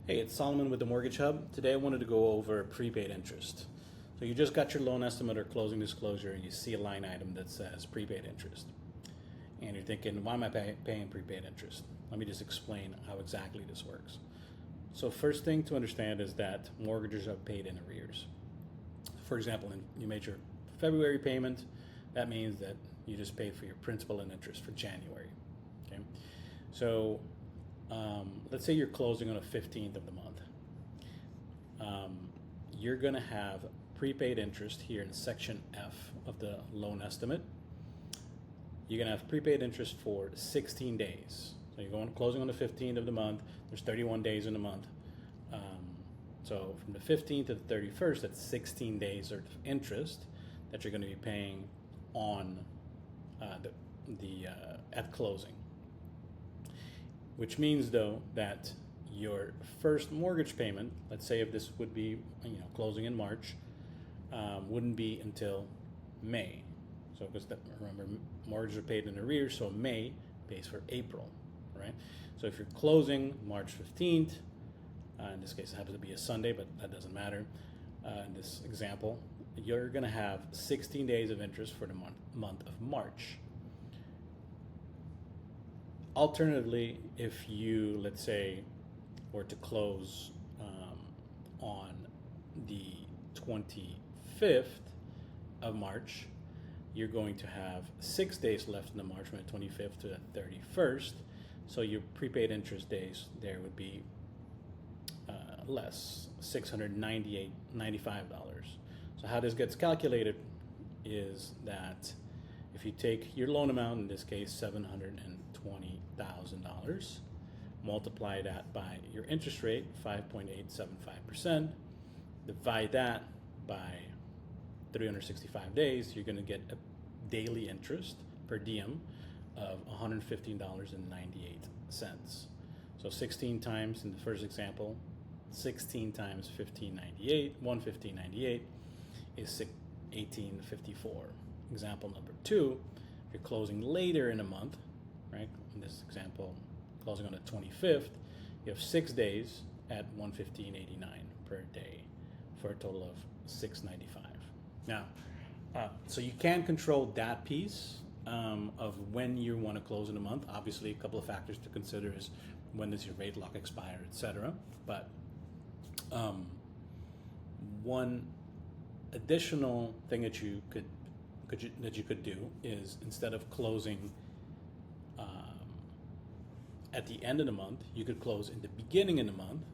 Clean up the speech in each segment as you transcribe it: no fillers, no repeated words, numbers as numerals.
Hey, it's Solomon with the Mortgage Hub. Today I wanted to go over prepaid interest. So you just got your loan estimate or closing disclosure and you see a line item that says prepaid interest. And you're thinking, why am I paying prepaid interest? Let me just explain how exactly this works. So first thing to understand is that mortgages are paid in arrears. For example, you made your February payment. That means that you just paid for your principal and interest for January. Okay, so let's say you're closing on the 15th of the month. You're going to have prepaid interest here in section F of the loan estimate. You're going to have prepaid interest for 16 days. So you're going closing on the 15th of the month. There's 31 days in the month. So from the 15th to the 31st, that's 16 days of interest that you're going to be paying on at closing. Which means though that your first mortgage payment, let's say if this would be closing in March, wouldn't be until May. So because remember, mortgages are paid in arrears, so May pays for April, right? So if you're closing March 15th, in this case it happens to be a Sunday, but that doesn't matter. In this example, you're going to have 16 days of interest for the month of March. Alternatively, if you, let's say, were to close on the 25th of March, you're going to have 6 days left in the March from the 25th to the 31st. So your prepaid interest days there would be less, $698.95. So how this gets calculated is that if you take your loan amount, in this case $720,000, multiply that by your interest rate, 5.875%, divide that by 365 days, you're going to get a daily interest per diem of $115.98. So 16 times in the first example, 16 times 115.98 is 1854. Example number 2, if you're closing later in a month, right? In this example, closing on the 25th, you have 6 days at 115.89 per day for a total of $695. Now, so you can control that piece of when you want to close in a month. Obviously, a couple of factors to consider is when does your rate lock expire, etc. But one additional thing that you could do is, instead of closing at the end of the month, you could close in the beginning of the month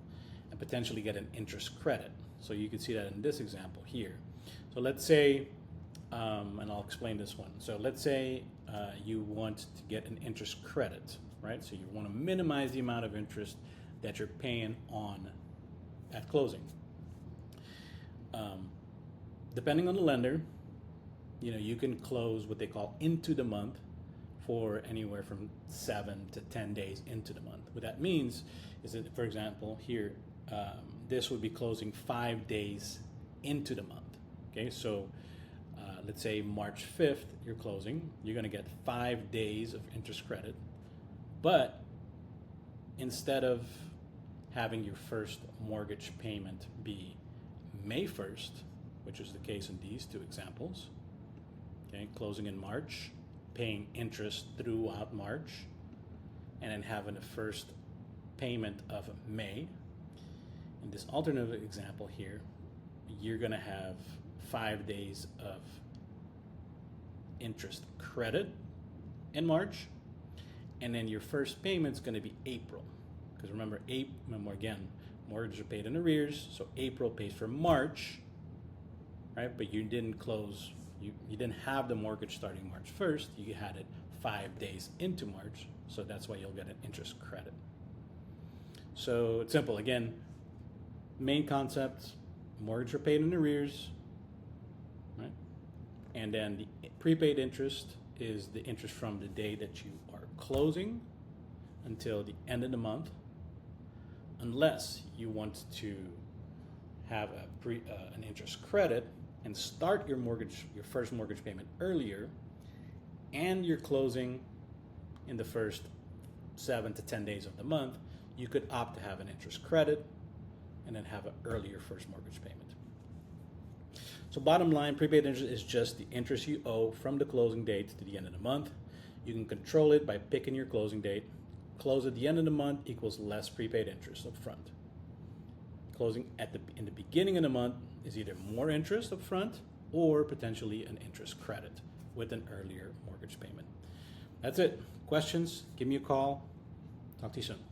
and potentially get an interest credit. So you can see that in this example here. So let's say, and I'll explain this one. So let's say you want to get an interest credit, right? So you want to minimize the amount of interest that you're paying on at closing. Depending on the lender, you can close what they call into the month for anywhere from 7 to 10 days into the month. What that means is that, for example, here, this would be closing 5 days into the month. Okay, so let's say March 5th, you're closing, you're going to get 5 days of interest credit, but instead of having your first mortgage payment be May 1st, which is the case in these two examples, okay, closing in March, paying interest throughout March, and then having the first payment of May. In this alternative example here, you're going to have 5 days of interest credit in March, and then your first payment's going to be April. Because remember, again, mortgages are paid in arrears, so April pays for March, right? But you didn't close, you didn't have the mortgage starting March 1st, you had it 5 days into March, so that's why you'll get an interest credit. So it's simple. Again, main concepts, mortgages are paid in arrears, right? And then the prepaid interest is the interest from the day that you are closing until the end of the month, unless you want to have an interest credit and start your first mortgage payment earlier, and you're closing in the first 7 to 10 days of the month, you could opt to have an interest credit, and then have an earlier first mortgage payment. So bottom line, prepaid interest is just the interest you owe from the closing date to the end of the month. You can control it by picking your closing date. Close at the end of the month equals less prepaid interest up front. Closing in the beginning of the month is either more interest up front or potentially an interest credit with an earlier mortgage payment. That's it. Questions? Give me a call. Talk to you soon.